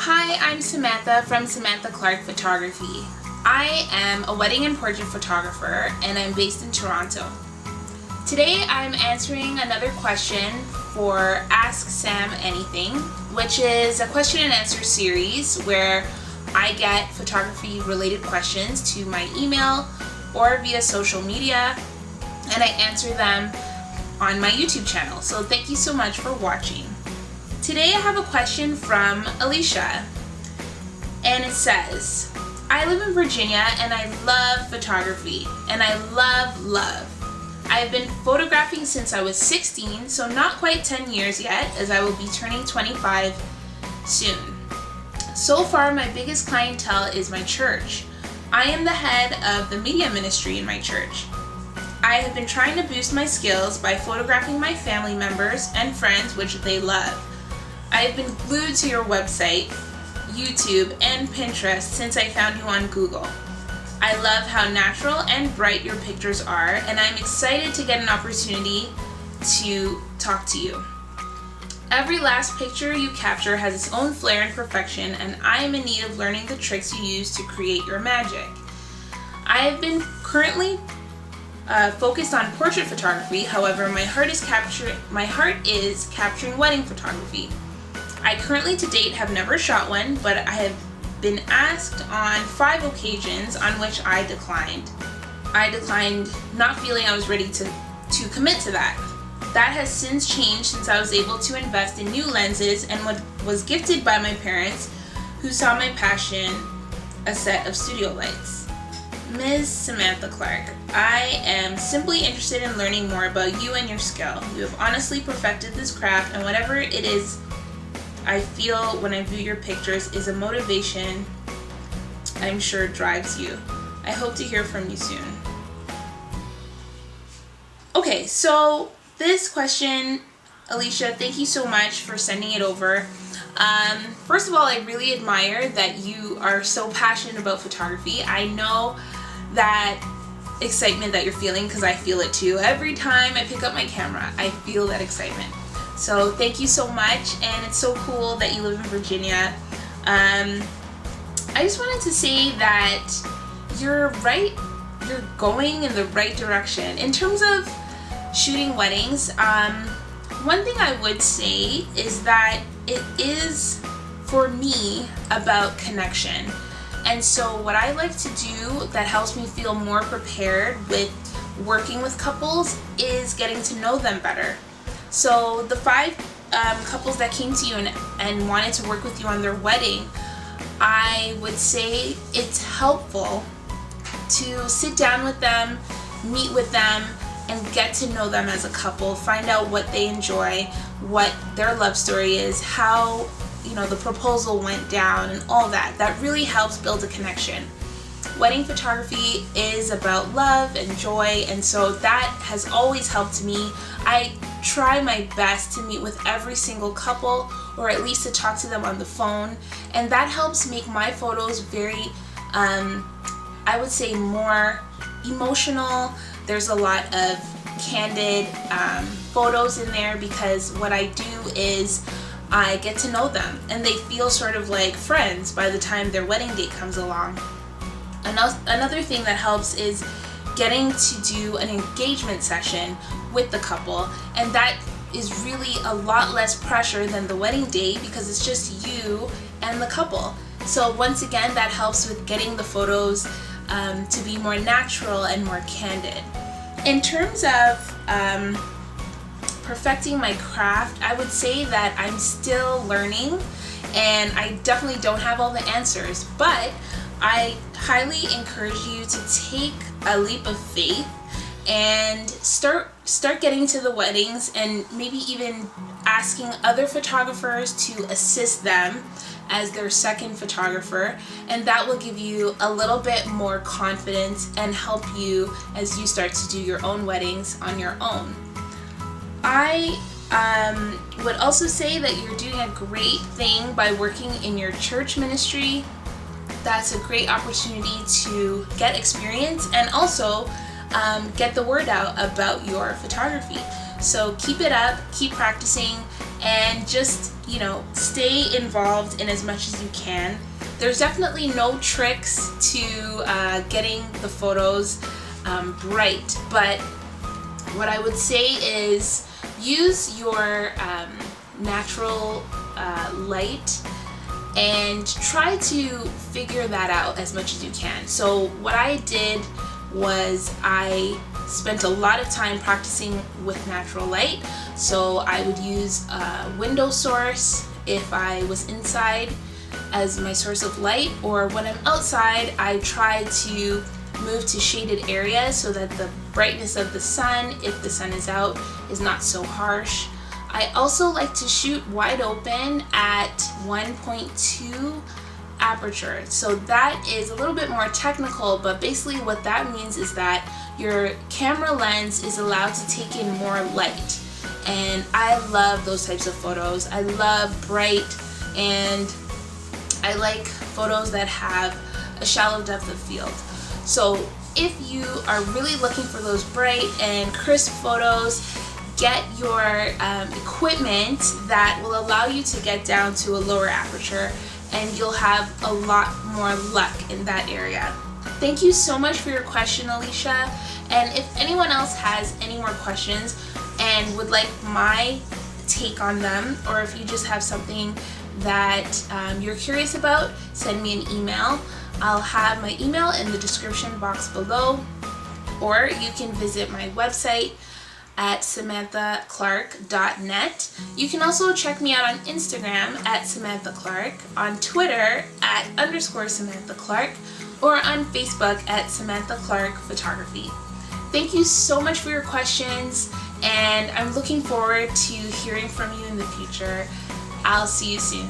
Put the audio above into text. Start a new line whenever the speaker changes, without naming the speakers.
Hi, I'm Samantha from Samantha Clarke Photography. I am a wedding and portrait photographer and I'm based in Toronto. Today I'm answering another question for Ask Sam Anything, which is a question and answer series where I get photography related questions to my email or via social media and I answer them on my YouTube channel. So thank you so much for watching. Today I have a question from Alicia, and it says, I live in Virginia and I love photography, and I love. I've been photographing since I was 16, so not quite 10 years yet, as I will be turning 25 soon. So far, my biggest clientele is my church. I am the head of the media ministry in my church. I have been trying to boost my skills by photographing my family members and friends, which they love. I have been glued to your website, YouTube, and Pinterest since I found you on Google. I love how natural and bright your pictures are, and I'm excited to get an opportunity to talk to you. Every last picture you capture has its own flair and perfection, and I am in need of learning the tricks you use to create your magic. I have been currently focused on portrait photography, however, my heart is capturing wedding photography. I currently to date have never shot one, but I have been asked on 5 occasions on which I declined. I declined not feeling I was ready to commit to that. That has since changed since I was able to invest in new lenses and was gifted by my parents who saw my passion, a set of studio lights. Ms. Samantha Clarke, I am simply interested in learning more about you and your skill. You have honestly perfected this craft, and whatever it is I feel when I view your pictures is a motivation I'm sure drives you. I hope to hear from you soon. Okay, so this question, Alicia, thank you so much for sending it over. First of all, I really admire that you are so passionate about photography. I know that excitement that you're feeling because I feel it too. Every time I pick up my camera, I feel that excitement. So thank you so much, and it's so cool that you live in Virginia. I just wanted to say that you're going in the right direction. In terms of shooting weddings, one thing I would say is that it is, for me, about connection. And so what I like to do that helps me feel more prepared with working with couples is getting to know them better. So the 5 couples that came to you and wanted to work with you on their wedding, I would say it's helpful to sit down with them, meet with them, and get to know them as a couple, find out what they enjoy, what their love story is, how the proposal went down, and all that. That really helps build a connection. Wedding photography is about love and joy, and so that has always helped me. I try my best to meet with every single couple, or at least to talk to them on the phone, and that helps make my photos very, I would say, more emotional. There's a lot of candid photos in there because what I do is I get to know them, and they feel sort of like friends by the time their wedding date comes along. Another thing that helps is getting to do an engagement session with the couple, and that is really a lot less pressure than the wedding date because it's just you and the couple. So once again, that helps with getting the photos to be more natural and more candid. In terms of perfecting my craft, I would say that I'm still learning, and I definitely don't have all the answers, but I highly encourage you to take a leap of faith and start getting to the weddings, and maybe even asking other photographers to assist them as their second photographer, and that will give you a little bit more confidence and help you as you start to do your own weddings on your own. I would also say that you're doing a great thing by working in your church ministry. That's a great opportunity to get experience and also get the word out about your photography. So keep it up, keep practicing, and just, stay involved in as much as you can. There's definitely no tricks to getting the photos bright, but what I would say is use your natural light and try to figure that out as much as you can. So what I did was I spent a lot of time practicing with natural light. So I would use a window source if I was inside as my source of light, or when I'm outside I try to move to shaded areas so that the brightness of the sun, if the sun is out, is not so harsh. I also like to shoot wide open at 1.2 aperture. So that is a little bit more technical, but basically what that means is that your camera lens is allowed to take in more light. And I love those types of photos. I love bright, and I like photos that have a shallow depth of field. So if you are really looking for those bright and crisp photos, get your equipment that will allow you to get down to a lower aperture, and you'll have a lot more luck in that area. Thank you so much for your question, Alicia. And if anyone else has any more questions and would like my take on them, or if you just have something that you're curious about, send me an email. I'll have my email in the description box below, or you can visit my website at samanthaclarke.net. You can also check me out on Instagram at Samantha Clarke, on Twitter at _Samantha Clarke, or on Facebook at Samantha Clarke Photography. Thank you so much for your questions, and I'm looking forward to hearing from you in the future. I'll see you soon.